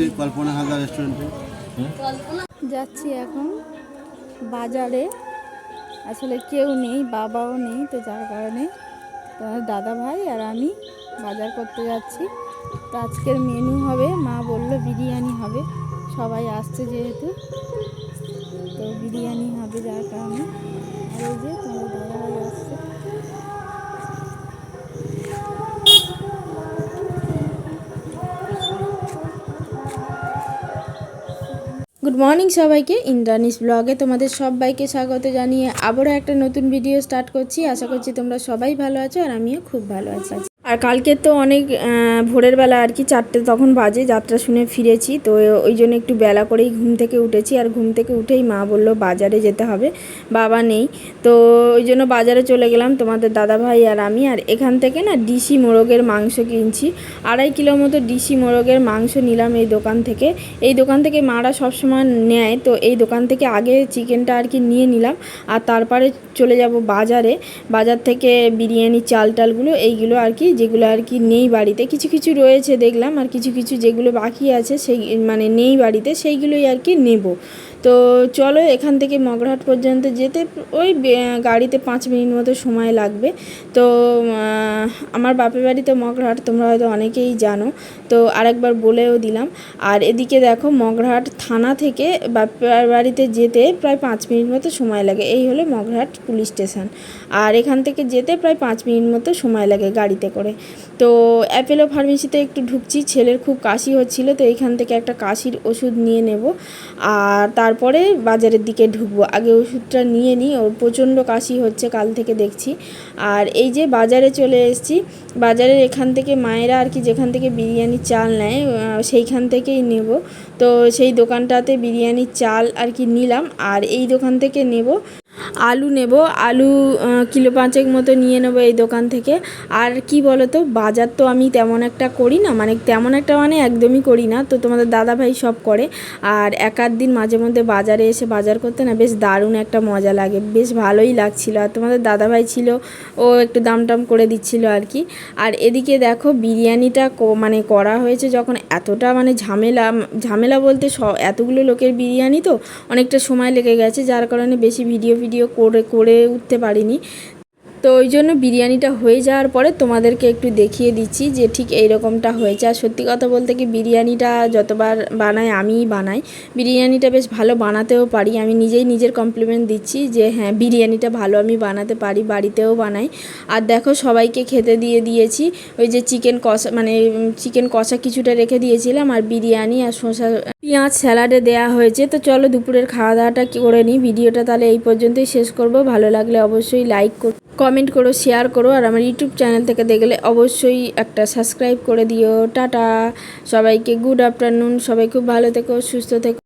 এসেছি কল্পনা হালদার রেস্টুরেন্টে। যাচ্ছি এখন বাজারে, আসলে কেউ নেই, বাবাও নেই, তো যার কারণে তোমার দাদা ভাই আর আমি বাজার করতে যাচ্ছি। তো আজকের মেনু হবে, মা বলল বিরিয়ানি হবে, সবাই আসছে যেহেতু, তো বিরিয়ানি হবে যার কারণে। আর এই যে তোমার দাদা ভাই আসছে। গুড মর্নিং সবাইকে, ইন্দ্রানিস ব্লগে তোমাদের সবাইকে স্বাগত জানিয়ে আবারও একটা নতুন ভিডিও স্টার্ট করছি। আশা করছি তোমরা সবাই ভালো আছো আর আমিও খুব ভালো আছি। আর কালকে তো অনেক ভোরের বেলা আর কি 4টে তখন বাজে, যাত্রা শুনে ফিরেছি, তো ওই জন্য একটু বেলা করেই ঘুম থেকে উঠেছি। আর ঘুম থেকে উঠেই মা বললো বাজারে যেতে হবে, বাবা নেই, তো ওই জন্য বাজারে চলে গেলাম তোমাদের দাদাভাই আর আমি। আর এখান থেকে না ডিশি মোরগের মাংস কিনছি, 2.5 কিলো মতো ডিশি মোরগের মাংস নিলাম এই দোকান থেকে। এই দোকান থেকে মারা সবসময় নেয়, তো এই দোকান থেকে আগে চিকেনটা আর কি নিয়ে নিলাম, আর তারপরে চলে যাব বাজারে। বাজার থেকে বিরিয়ানি চাল টালগুলো এইগুলো আর কি, যেগুলো আর কি নেই বাড়িতে, কিছু কিছু রয়েছে দেখলাম, আর কিছু কিছু যেগুলো বাকি আছে সেই মানে নেই বাড়িতে, সেইগুলোই আর কি নেব। তো চলো, এখান থেকে মগরাহাট পর্যন্ত যেতে ওই গাড়িতে 5 মিনিট মতো সময় লাগবে। তো আমার বাপের বাড়িতে মগরাহাট, তোমরা হয়তো অনেকেই জানো, তো আরেকবার বলেও দিলাম। আর এদিকে দেখো, মগরাহাট থানা থেকে বাপের বাড়িতে যেতে প্রায় 5 মিনিট মতো সময় লাগে। এই হলো মগরাহাট পুলিশ স্টেশন, আর এখান থেকে যেতে প্রায় 5 মিনিট মতো সময় লাগে গাড়িতে করে। তো অ্যাপেলো ফার্মেসিতে একটু ঢুকছি, ছেলের খুব কাশি হচ্ছিল, তো এইখান থেকে একটা কাশির ওষুধ নিয়ে নেব, আর তারপরে বাজারের দিকে ঢুকবো। আগে ওষুধটা নিয়ে নিই, ওর প্রচণ্ড কাশি হচ্ছে কাল থেকে দেখছি। আর এই যে বাজারে চলে এসেছি, বাজারের এখান থেকে মায়েরা আর কি যেখান থেকে বিরিয়ানির চাল নেয় সেইখান থেকেই নেব। তো সেই দোকানটাতে বিরিয়ানির চাল আর কি নিলাম, আর এই দোকান থেকে নেব আলু, নেব আলু কিলো 5 মতো নিয়ে নেব এই দোকান থেকে। আর কি বলো তো, বাজার তো আমি তেমন একটা করি না, মানে তেমন একটা মানে একদমই করি না, তো তোমাদের দাদাভাই সব করে। আর এক আধ দিন মাঝে মধ্যে বাজারে এসে বাজার করতে না বেশ দারুণ একটা মজা লাগে, বেশ ভালোই লাগছিল। আর তোমাদের দাদাভাই ছিল, ও একটু দাম টাম করে দিচ্ছিল আর কি। আর এদিকে দেখো বিরিয়ানিটা মানে করা হয়েছে যখন, এতটা মানে ঝামেলা বলতে এতগুলো লোকের বিরিয়ানি তো অনেকটা সময় লেগে গেছে, যার কারণে বেশি ভিডিও করে উঠতে পারিনি। তো ওই জন্য বিরিয়ানিটা হয়ে যাওয়ার পরে তোমাদেরকে একটু দেখিয়ে দিচ্ছি যে ঠিক এই রকমটা হয়েছে। আর সত্যি কথা বলতে কি, বিরিয়ানিটা যতবার বানাই আমিই বানাই, বিরিয়ানিটা বেশ ভালো বানাতেও পারি, আমি নিজেই নিজের কমপ্লিমেন্ট দিচ্ছি যে হ্যাঁ বিরিয়ানিটা ভালো আমি বানাতে পারি, বাড়িতেও বানাই। আর দেখো সবাইকে খেতে দিয়েছি, ওই যে চিকেন কষা কিছুটা রেখে দিয়েছিলাম, আর বিরিয়ানি আর শসা পেঁয়াজ স্যালাডে দেয়া হয়েছে। তো চলো দুপুরের খাওয়া দাওয়াটা করে নিই। ভিডিওটা তাহলে এই পর্যন্তই শেষ করব। ভালো লাগলে অবশ্যই লাইক করো, কমেন্ট করো, শেয়ার করো, আর আমার ইউটিউব চ্যানেল থেকে দেখলে অবশ্যই একটা সাবস্ক্রাইব করে দিও। টাটা সবাইকে, গুড আফটারনুন, সবাই খুব ভালো থেকো, সুস্থ থেকো।